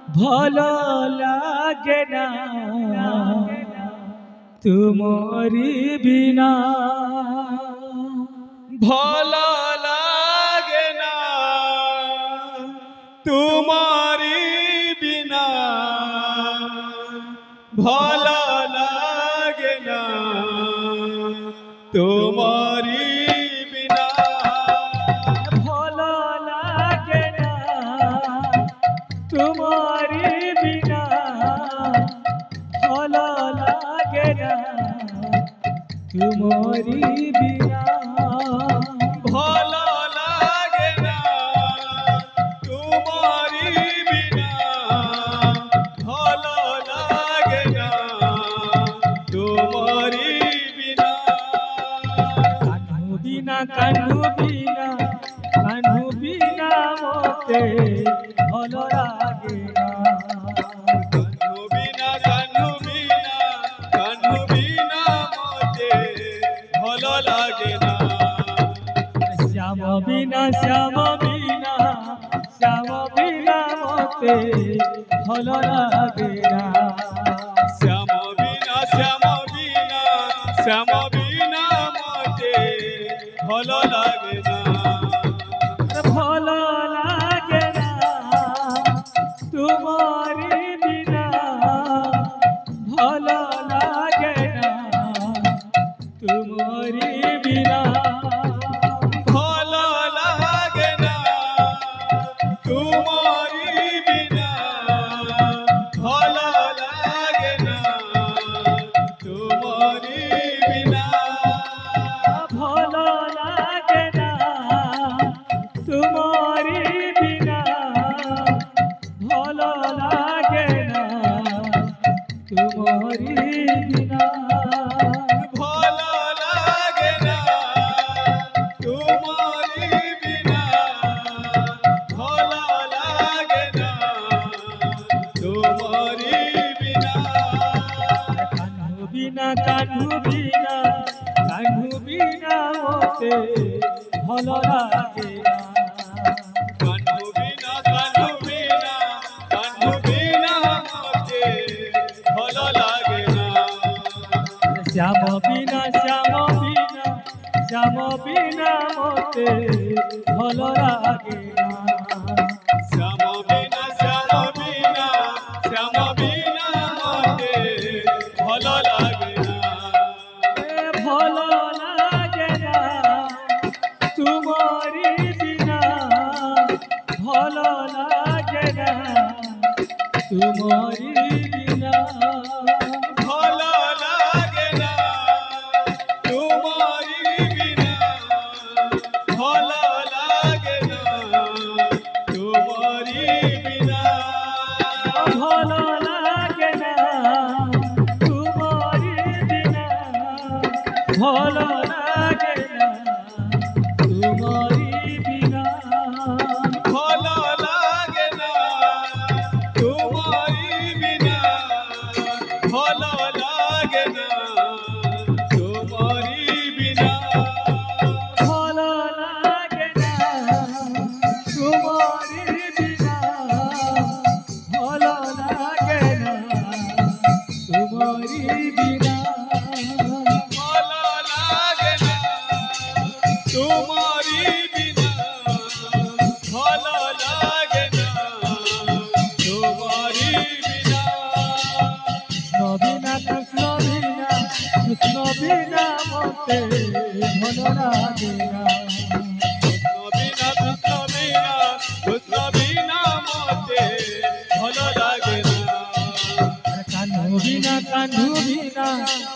ভালো লাগে না তোমারি বিনা, ভালো লাগে না তোমারি বিনা, ভালো লাগে না তোমারি বিনা, ভালো লাগে না তোমারি বিনা, ভালো লাগে না তোমারি বিনা, ভালো লাগে না তোমারি বিনা, ভালো লাগে না তোমারি বিনা, কানু বিনা কানু বিনা কানু বিনা মতে ভালো লাগে না, কানু বিনা কানু বিনা কানু বিনা মতে ভালো লাগে না, শ্যাম বিনা শ্যাম বিনা শ্যাম বিনা মতে ভালো লাগে না, শ্যাম বিনা শ্যাম বিনা শ্যাম বিনা মতে ভালো লাগে না, ভালো লাগে না তোমারি বিনা, ভালো লাগে না তোমারি বিনা, ভালো লাগে না তোমারি বিনা, ভালো লাগে না তোমারি বিনা, ভালো লাগে না তোমারি বিনা, ভালো লাগে না তোমারি বিনা, ভালো লাগে না তোমারি বিনা, ভালো লাগে না তোমারি বিনা, কানু বিনা কানু বিনা কানু বিনা মতে ভালো লাগে না, কানু বিনা কানু বিনা কানু বিনা মতে ভালো লাগে না, শ্যাম বিনা শ্যাম বিনা শ্যাম বিনা মতে ভালো লাগে না, শ্যাম বিনা শ্যাম বিনা শ্যাম বিনা মতে ভালো লাগে না, ভালো লাগে না তোমারি বিনা, ভালো লাগে না তোমারি বিনা, ভালো লাগে না তোমারি বিনা, ভালো লাগে না তোমারি বিনা, ভালো লাগে না তোমারি বিনা, ভালো লাগে না তোমারি বিনা, ভালো লাগে না তোমারি বিনা, ভালো লাগে না তোমারি বিনা, ভালো লাগে না তোমারি বিনা, ভালো লাগে না তোমারি বিনা, ভালো লাগে না তোমারি বিনা, ভালো লাগে না তোমারি বিনা, নবীনা কৃষ্ণ বিনা কৃষ্ণ বিনা মতে ভালো লাগে না, বিনা কৃষ্ণ বিনা কৃষ্ণ বিনা মতে ভালো লাগে না, কানু বিনা কানু বিনা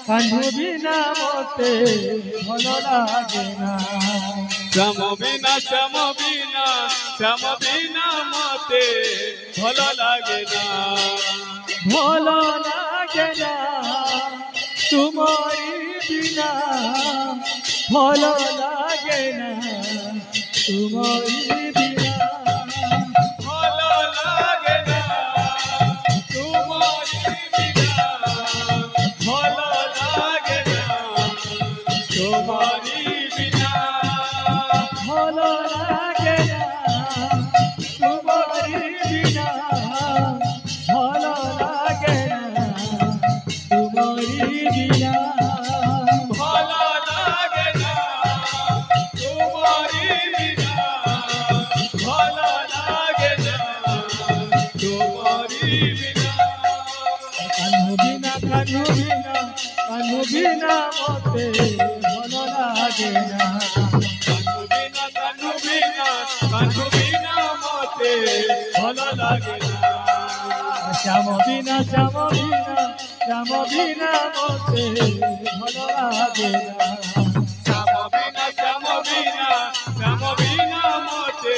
কানু বিনা মতে ভালো লাগে না, শ্যাম বিনা শ্যাম বিনা শ্যাম বিনা মতে ভালো লাগে না, ভালো লাগে না তোমারি বিনা, ভালো লাগে না তোমারি বিনা, ভালো লাগে না তোমারি বিনা, ভালো লাগে না তোমারি বিনা, ভালো লাগে না তোমারি বিনা, কানু বিনা মতে ভালো লাগে না কানু বিনা মতে ভালো লাগে না শ্যাম বিনা মতে ভালো লাগে না শ্যাম বিনা মতে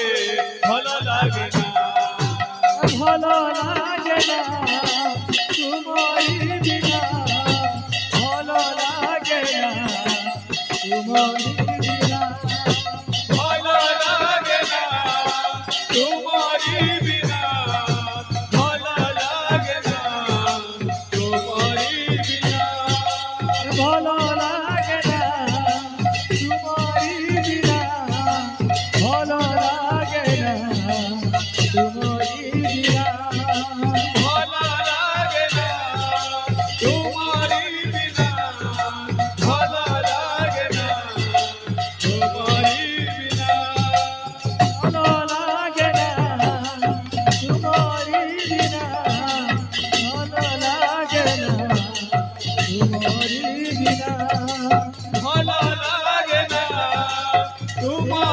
ভালো লাগে না ভালো লাগে না তোমারি বিনা ভালো লাগে না তোমারি বিনা ভালো লাগে না তোমারি বিনা ভালো লাগে না তোমারি বিনা ভালো লাগে না তোমারি বিনা ভালো লাগে না তোমারি বিনা ভালো লাগে না তোমারি বিনা ভালো লাগে না তোমারি বিনা ভালো লাগে না তোমারি বিনা ভালো লাগে না তোমারি বিনা ভালো লাগে না তোমার